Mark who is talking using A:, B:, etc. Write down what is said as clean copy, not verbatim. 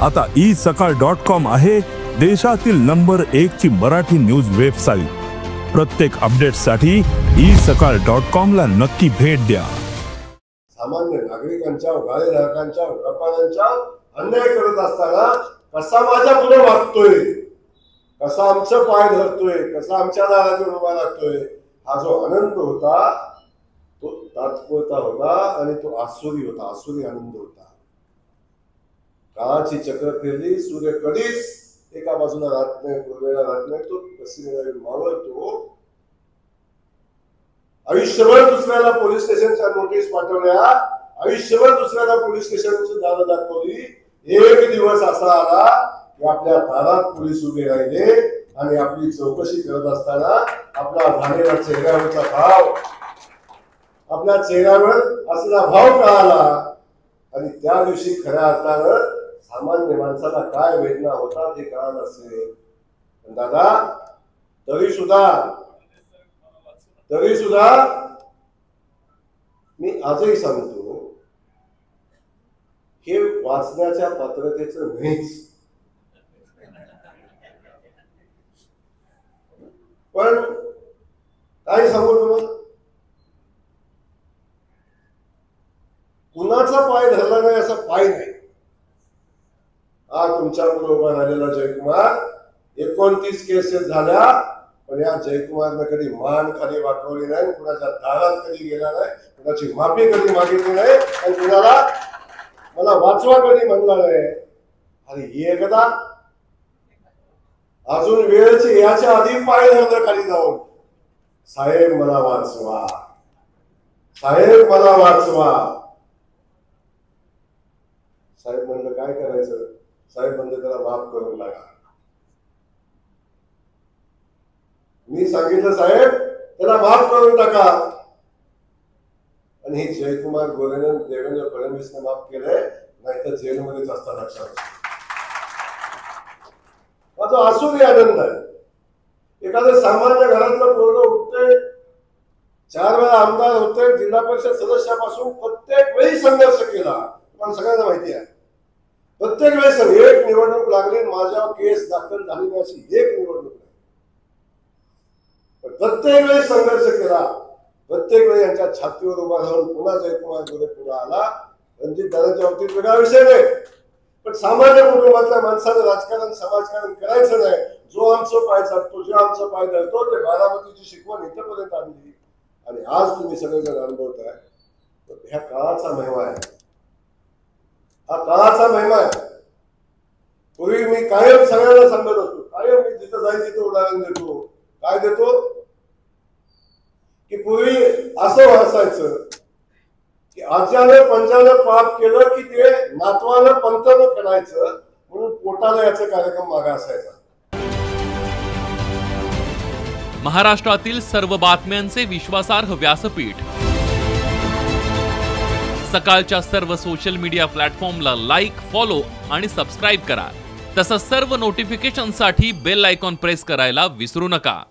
A: आता isakal.com आहे देशातील नंबर 1 ची मराठी न्यूज वेबसाईट। प्रत्येक अपडेटसाठी isakal.com ला नक्की भेट द्या।
B: सामान्य नागरिकांच्या, गाळेधारकांच्या, व्यापाऱ्यांच्या अन्याय करत असताना कसा माझ्या पुढे वागतोय, कसा आमचं पाय धरतोय, कसा आमच्या दारात उभा राहतोय, हा जो आनंद होता तो तात्पुरता होता आणि तो आसुरी होता, आसुरी आनंद होता। काळाची चक्र फिरली, सूर्य कधीच एका बाजूला राहत नाही, पूर्वेला राहत नाही, तो पश्चिमेला मावळतो। आयुष्यभर दुसऱ्याला पोलीस स्टेशनच्या नोटीस पाठवल्या, आयुष्यभर दुसऱ्याला पोलीस स्टेशनची दारं दाखवली। एक दिवस असा आला की आपल्या दारात पोलीस उभे राहिले आणि आपली चौकशी करत असताना आपला झालेला चेहऱ्यावरचा भाव, आपल्या चेहऱ्यावर असलेला भाव कळाला आणि त्या दिवशी खऱ्या अर्थानं सामान्य माणसाला काय वेदना होता ते कळालं असेल। पण दादा तरी सुद्धा मी आजही सांगतो, हे वाचण्याच्या पात्रतेचं नाहीच, पण काय सांगू तुम्हाला, कुणाचा पाय धरला नाही असा पाय नाही। हा तुमच्या पुढे उभा राहिलेला जयकुमार 29 केसेस झाल्या, पण या जयकुमारने कधी मान खाली वाकवली नाही, कुणाच्या दारात कधी गेला नाही, कुणाची माफी कधी मागितली नाही आणि कुणाला मला वाचवा कधी म्हणला नाही। आणि एकदा अजून वेळेची याच्या आधी पाय धरलं खाली जाऊन, साहेब मला वाचवा, साहेब मला वाचवा। साहेब म्हणलं काय करायचं, साहेब म्हणलं त्याला माफ करून टाका। मी सांगितलं साहेब त्याला माफ करून टाका, आणि हे जयकुमार गोरेने देवेंद्र फडणवीसने माफ केलंय, नाहीतर जेलमध्येच असता लक्षात। हा जो आसुरी आनंद आहे, एखाद्या सामान्य घरातलं पोरगं उठतंय, 4 वेळा आमदार होते, जिल्हा परिषद सदस्यापासून प्रत्येक वेळी संघर्ष केला, पण सगळ्यांना माहिती आहे प्रत्येक वेळेस एक निवडणूक लागली माझ्यावर केस दाखल झाली नाही अशी एक निवडणूक नाही, प्रत्येक वेळेस संघर्ष केला, प्रत्येक वेळी यांच्या छातीवर उभा राहून पुन्हा जयकुमार गोरे पुढे आला। रणजितदादांच्या बाबतीत वेगळा विषय नाही, पण सामान्य कुटुंबातल्या माणसानं राजकारण समाजकारण करायचं नाही। जो आमचं पाय चालतो, जो आमचं पाय धरतो, ते बारामतीची शिकवण इथपर्यंत आणली आणि आज तुम्ही सगळेजण अनुभवताय। ह्या काळाचा महिमा आहे, हा काळाचा महिमा आहे। पूर्वी मी कायम सगळ्यांना सांगत असतो, कायम मी जिथं जाईल तिथं उदाहरण देतो, काय देतो की पूर्वी असं असायचं की आज्यानं पंजानं पाप केलं की ते नातवानं पंतनं करायचं, म्हणून पोटाला याचा कार्यक्रम मागा असायचा।
C: महाराष्ट्रातील सर्व बातम्यांचे विश्वासार्ह व्यासपीठ, सकाळच्या सर्व सोशल मीडिया प्लॅटफॉर्मला लाईक, फॉलो आणि सबस्क्राईब करा। तसंच सर्व नोटिफिकेशनसाठी बेल आयकॉन प्रेस करायला विसरू नका।